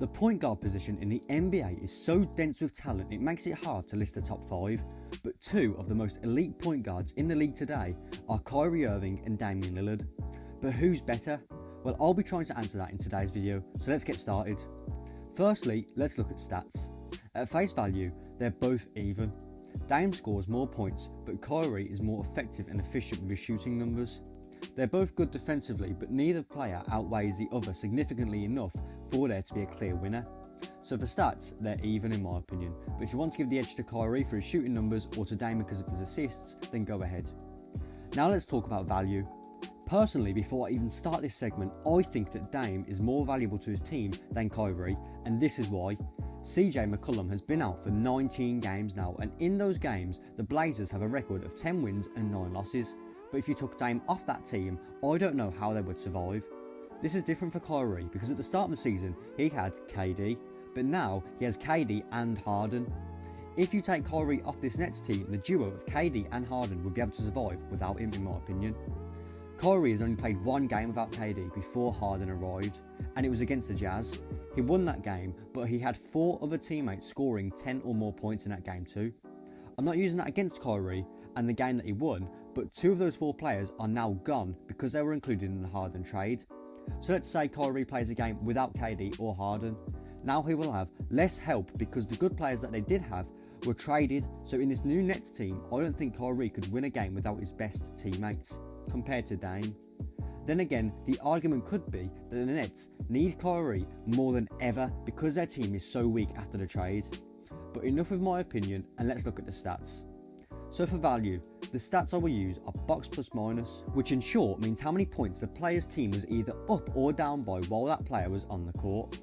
The point guard position in the NBA is so dense with talent it makes it hard to list the top 5, but two of the most elite point guards in the league today are Kyrie Irving and Damian Lillard. But who's better? Well, I'll be trying to answer that in today's video, so let's get started. Firstly, let's look at stats. At face value, they're both even. Dame scores more points, but Kyrie is more effective and efficient with his shooting numbers. They're both good defensively, but neither player outweighs the other significantly enough for there to be a clear winner. So for stats, they're even in my opinion, but if you want to give the edge to Kyrie for his shooting numbers or to Dame because of his assists, then go ahead. Now let's talk about value. Personally, before I even start this segment, I think that Dame is more valuable to his team than Kyrie, and this is why. CJ McCollum has been out for 19 games now, and in those games, the Blazers have a record of 10 wins and 9 losses. But if you took Dame off that team, I don't know how they would survive. This is different for Kyrie because at the start of the season, he had KD, but now he has KD and Harden. If you take Kyrie off this Nets team, the duo of KD and Harden would be able to survive without him, in my opinion. Kyrie has only played one game without KD before Harden arrived, and it was against the Jazz. He won that game, but he had 4 other teammates scoring 10 or more points in that game too. I'm not using that against Kyrie and the game that he won, but 2 of those 4 players are now gone because they were included in the Harden trade. So let's say Kyrie plays a game without KD or Harden. Now he will have less help because the good players that they did have were traded. So in this new Nets team, I don't think Kyrie could win a game without his best teammates compared to Dame. Then again, the argument could be that the Nets need Kyrie more than ever because their team is so weak after the trade. But enough of my opinion, and let's look at the stats. So for value, the stats I will use are box plus minus, which in short means how many points the player's team was either up or down by while that player was on the court.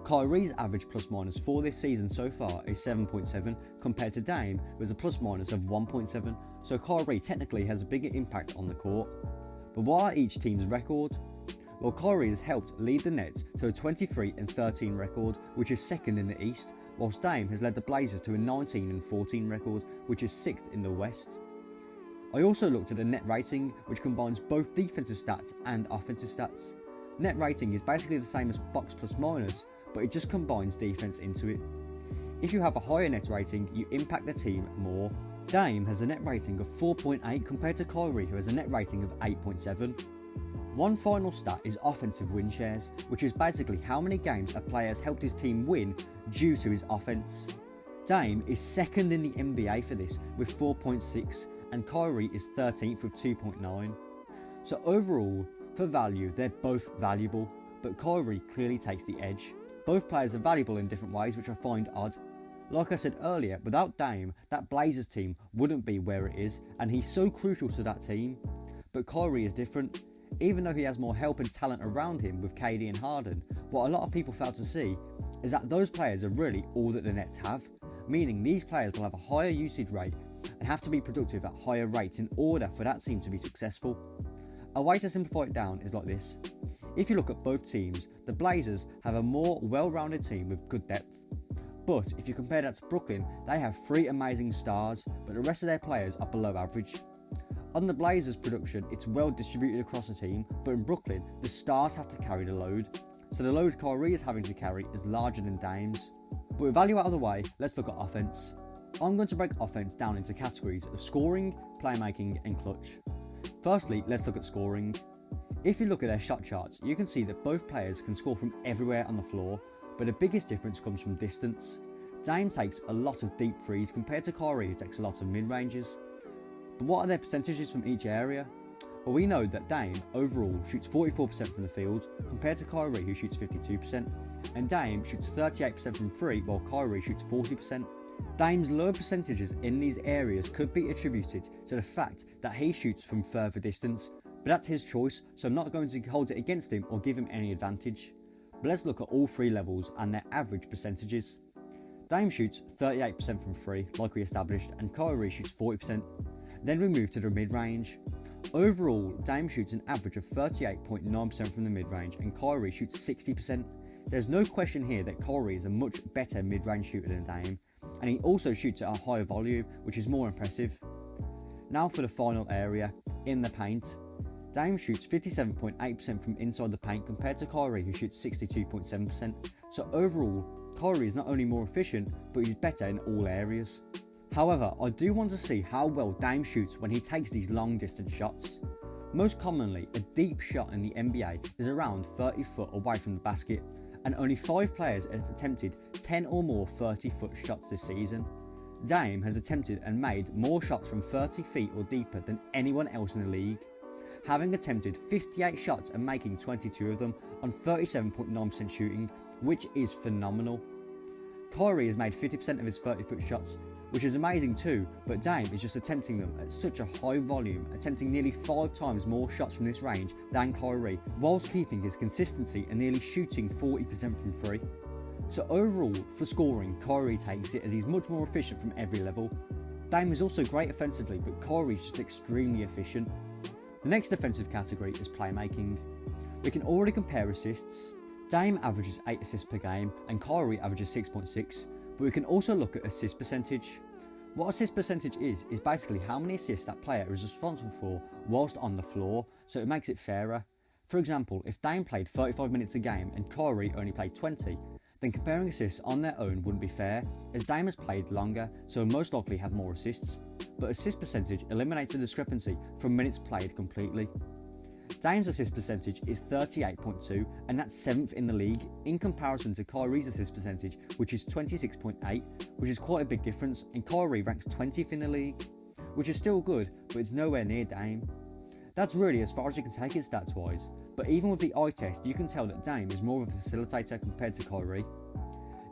Kyrie's average plus minus for this season so far is 7.7 compared to Dame with a plus minus of 1.7, so Kyrie technically has a bigger impact on the court. But what are each team's record? Well, Kyrie has helped lead the Nets to a 23-13 record, which is second in the East, whilst Dame has led the Blazers to a 19-14 record, which is 6th in the West. I also looked at the net rating, which combines both defensive stats and offensive stats. Net rating is basically the same as box plus minus, but it just combines defense into it. If you have a higher net rating, you impact the team more. Dame has a net rating of 4.8 compared to Kyrie, who has a net rating of 8.7. One final stat is offensive win shares, which is basically how many games a player has helped his team win due to his offense. Dame is second in the NBA for this with 4.6, and Kyrie is 13th with 2.9. So overall, for value, they're both valuable, but Kyrie clearly takes the edge. Both players are valuable in different ways, which I find odd. Like I said earlier, without Dame, that Blazers team wouldn't be where it is, and he's so crucial to that team. But Kyrie is different. Even though he has more help and talent around him with KD and Harden, what a lot of people fail to see is that those players are really all that the Nets have, meaning these players will have a higher usage rate and have to be productive at higher rates in order for that team to be successful. A way to simplify it down is like this. If you look at both teams, the Blazers have a more well-rounded team with good depth. But if you compare that to Brooklyn, they have 3 amazing stars, but the rest of their players are below average. On the Blazers production, it's well distributed across the team, but in Brooklyn, the stars have to carry the load. So the load Kyrie is having to carry is larger than Dame's. But with value out of the way, let's look at offense. I'm going to break offense down into categories of scoring, playmaking and clutch. Firstly, let's look at scoring. If you look at their shot charts, you can see that both players can score from everywhere on the floor, but the biggest difference comes from distance. Dame takes a lot of deep threes compared to Kyrie, who takes a lot of mid-ranges. But what are their percentages from each area? Well, we know that Dame overall shoots 44% from the field compared to Kyrie, who shoots 52%, and Dame shoots 38% from 3 while Kyrie shoots 40%. Dame's low percentages in these areas could be attributed to the fact that he shoots from further distance, but that's his choice, so I'm not going to hold it against him or give him any advantage. But let's look at all 3 levels and their average percentages. Dame shoots 38% from 3, like we established, and Kyrie shoots 40%. Then we move to the mid-range. Overall, Dame shoots an average of 38.9% from the mid-range, and Kyrie shoots 60%. There's no question here that Kyrie is a much better mid-range shooter than Dame, and he also shoots at a higher volume, which is more impressive. Now for the final area, in the paint. Dame shoots 57.8% from inside the paint compared to Kyrie, who shoots 62.7%, So overall, Kyrie is not only more efficient, but he's better in all areas. However, I do want to see how well Dame shoots when he takes these long distance shots. Most commonly, a deep shot in the NBA is around 30 foot away from the basket, and only 5 players have attempted 10 or more 30 foot shots this season. Dame has attempted and made more shots from 30 feet or deeper than anyone else in the league, having attempted 58 shots and making 22 of them on 37.9% shooting, which is phenomenal. Kyrie has made 50% of his 30 foot shots, which is amazing too, but Dame is just attempting them at such a high volume, attempting nearly 5 times more shots from this range than Kyrie, whilst keeping his consistency and nearly shooting 40% from 3. So overall, for scoring, Kyrie takes it as he's much more efficient from every level. Dame is also great offensively, but Kyrie is just extremely efficient. The next defensive category is playmaking. We can already compare assists. Dame averages 8 assists per game and Kyrie averages 6.6, but we can also look at assist percentage. What assist percentage is basically how many assists that player is responsible for whilst on the floor, so it makes it fairer. For example, if Dame played 35 minutes a game and Kyrie only played 20, then comparing assists on their own wouldn't be fair, as Dame has played longer, so will most likely have more assists, but assist percentage eliminates the discrepancy from minutes played completely. Dame's assist percentage is 38.2, and that's 7th in the league, in comparison to Kyrie's assist percentage, which is 26.8, which is quite a big difference, and Kyrie ranks 20th in the league, which is still good, but it's nowhere near Dame. That's really as far as you can take it stats wise, but even with the eye test you can tell that Dame is more of a facilitator compared to Kyrie.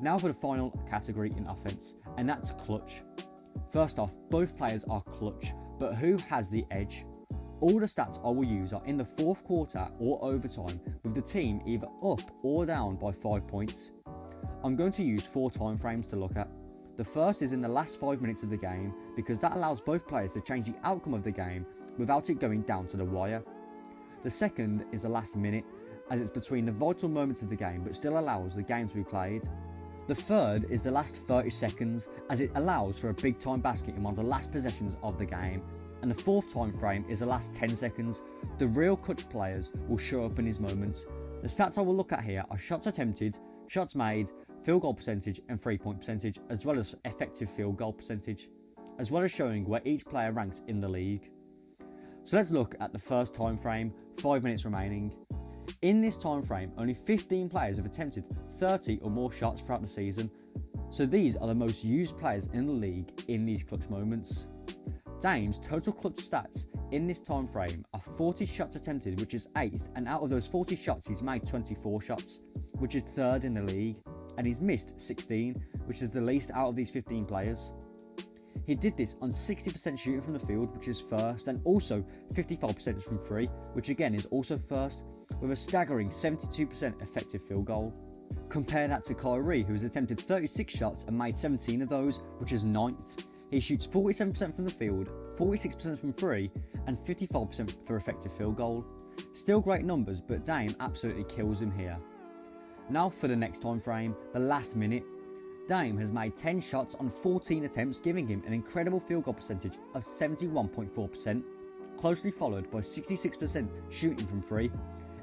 Now for the final category in offense, and that's clutch. First off, both players are clutch, but who has the edge? All the stats I will use are in the 4th quarter or overtime, with the team either up or down by 5 points. I'm going to use 4 time frames to look at. The first is in the last 5 minutes of the game, because that allows both players to change the outcome of the game without it going down to the wire. The second is the last minute, as it's between the vital moments of the game but still allows the game to be played. The third is the last 30 seconds, as it allows for a big time basket in one of the last possessions of the game. And the 4th time frame is the last 10 seconds. The real clutch players will show up in these moments. The stats I will look at here are shots attempted, shots made, field goal percentage and 3-point percentage, as well as effective field goal percentage, as well as showing where each player ranks in the league. So let's look at the first time frame, 5 minutes remaining. In this time frame, only 15 players have attempted 30 or more shots throughout the season, so these are the most used players in the league in these clutch moments. Dame's total clutch stats in this time frame are 40 shots attempted, which is 8th, and out of those 40 shots he's made 24 shots, which is 3rd in the league, and he's missed 16, which is the least out of these 15 players. He did this on 60% shooting from the field, which is 1st, and also 55% from 3, which again is also 1st, with a staggering 72% effective field goal. Compare that to Kyrie, who has attempted 36 shots and made 17 of those, which is 9th. He shoots 47% from the field, 46% from 3, and 55% for effective field goal. Still great numbers, but Dame absolutely kills him here. Now for the next time frame, the last minute. Dame has made 10 shots on 14 attempts, giving him an incredible field goal percentage of 71.4%, closely followed by 66% shooting from 3,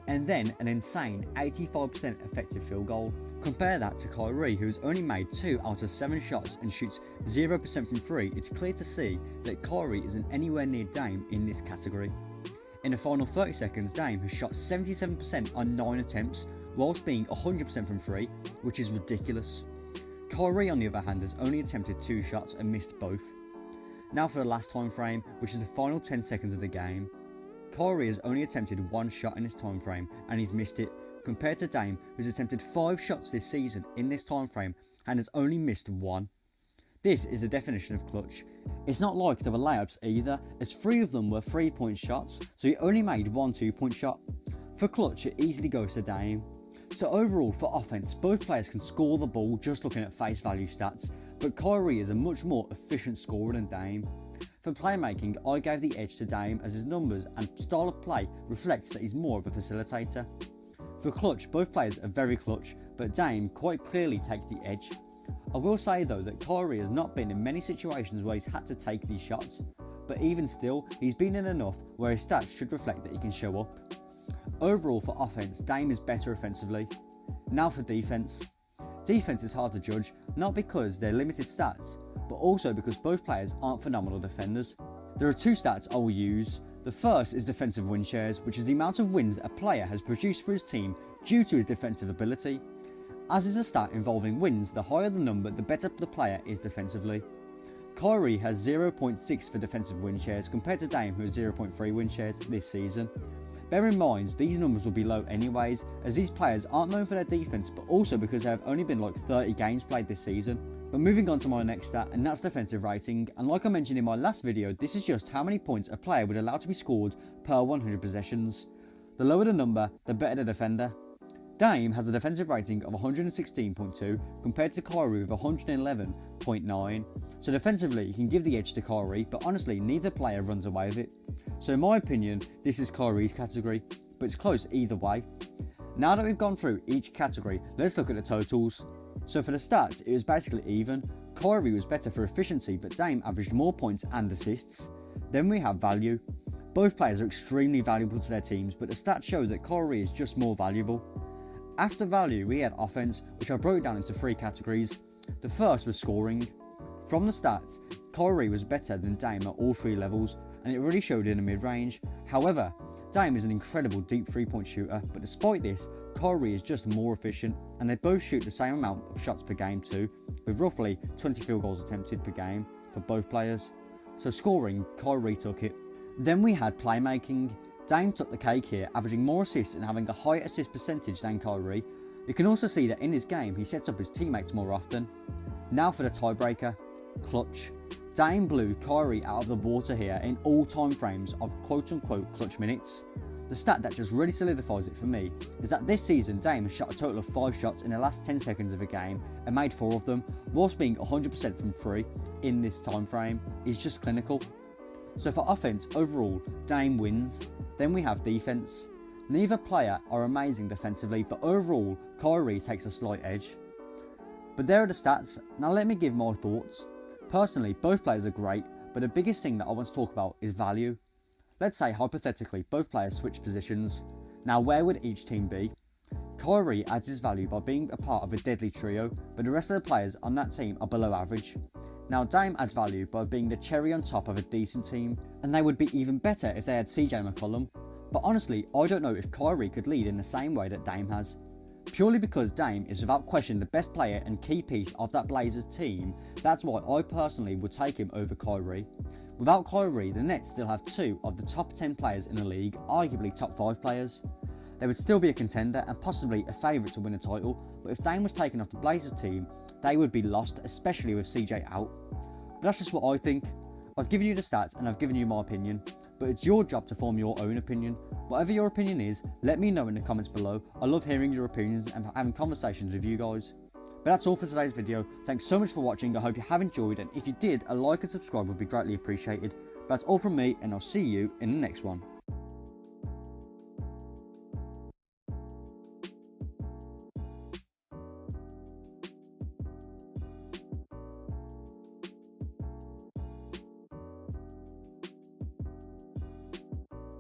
and then an insane 85% effective field goal. Compare that to Kyrie, who has only made 2 out of 7 shots and shoots 0% from 3. It's clear to see that Kyrie isn't anywhere near Dame in this category. In the final 30 seconds, Dame has shot 77% on 9 attempts, whilst being 100% from 3, which is ridiculous. Kyrie, on the other hand, has only attempted 2 shots and missed both. Now for the last time frame, which is the final 10 seconds of the game. Kyrie has only attempted 1 shot in this time frame and he's missed it, compared to Dame, who's attempted 5 shots this season in this time frame and has only missed 1. This is the definition of clutch. It's not like there were layups either, as 3 of them were 3-point shots, so he only made 1 2-point shot. For clutch, it easily goes to Dame. So overall, for offense, both players can score the ball just looking at face value stats, but Kyrie is a much more efficient scorer than Dame. For playmaking, I gave the edge to Dame, as his numbers and style of play reflects that he's more of a facilitator. For clutch, both players are very clutch, but Dame quite clearly takes the edge. I will say though that Kyrie has not been in many situations where he's had to take these shots, but even still, he's been in enough where his stats should reflect that he can show up. Overall for offense, Dame is better offensively. Now for defense. Defense is hard to judge, not because they're limited stats, but also because both players aren't phenomenal defenders. There are two stats I will use. The first is defensive win shares, which is the amount of wins a player has produced for his team due to his defensive ability. As is a stat involving wins, the higher the number, the better the player is defensively. Kyrie has 0.6 for defensive win shares compared to Dame, who has 0.3 win shares this season. Bear in mind, these numbers will be low anyways, as these players aren't known for their defense, but also because there have only been like 30 games played this season. But moving on to my next stat, and that's defensive rating, and like I mentioned in my last video, this is just how many points a player would allow to be scored per 100 possessions. The lower the number, the better the defender. Dame has a defensive rating of 116.2 compared to Kyrie with 111.9. So defensively, you can give the edge to Kyrie, but honestly, neither player runs away with it. So in my opinion, this is Kyrie's category, but it's close either way. Now that we've gone through each category, let's look at the totals. So for the stats, it was basically even. Kyrie was better for efficiency, but Dame averaged more points and assists. Then we have value. Both players are extremely valuable to their teams, but the stats show that Kyrie is just more valuable. After value, we had offense, which I broke down into three categories. The first was scoring. From the stats, Kyrie was better than Dame at all three levels, and it really showed in the mid-range. However, Dame is an incredible deep three-point shooter, but despite this, Kyrie is just more efficient, and they both shoot the same amount of shots per game too, with roughly 20 field goals attempted per game for both players. So scoring, Kyrie took it. Then we had playmaking. Dame took the cake here, averaging more assists and having a higher assist percentage than Kyrie. You can also see that in his game, he sets up his teammates more often. Now for the tiebreaker, clutch. Dame blew Kyrie out of the water here in all time frames of quote-unquote clutch minutes. The stat that just really solidifies it for me is that this season Dame has shot a total of 5 shots in the last 10 seconds of a game and made 4 of them, whilst being 100% from 3 in this time frame is just clinical. So for offense, overall, Dame wins. Then we have defense. Neither player are amazing defensively, but overall, Kyrie takes a slight edge. But there are the stats. Now let me give my thoughts. Personally, both players are great, but the biggest thing that I want to talk about is value. Let's say hypothetically, both players switch positions. Now where would each team be? Kyrie adds his value by being a part of a deadly trio, but the rest of the players on that team are below average. Now Dame adds value by being the cherry on top of a decent team, and they would be even better if they had CJ McCollum. But honestly, I don't know if Kyrie could lead in the same way that Dame has. Purely because Dame is without question the best player and key piece of that Blazers team, that's why I personally would take him over Kyrie. Without Kyrie, the Nets still have 2 of the top 10 players in the league, arguably top 5 players. They would still be a contender and possibly a favourite to win a title, but if Dame was taken off the Blazers team, they would be lost, especially with CJ out. But that's just what I think. I've given you the stats and I've given you my opinion, but it's your job to form your own opinion. Whatever your opinion is, let me know in the comments below. I love hearing your opinions and having conversations with you guys. But that's all for today's video. Thanks so much for watching. I hope you have enjoyed, and if you did, a like and subscribe would be greatly appreciated. But that's all from me, and I'll see you in the next one.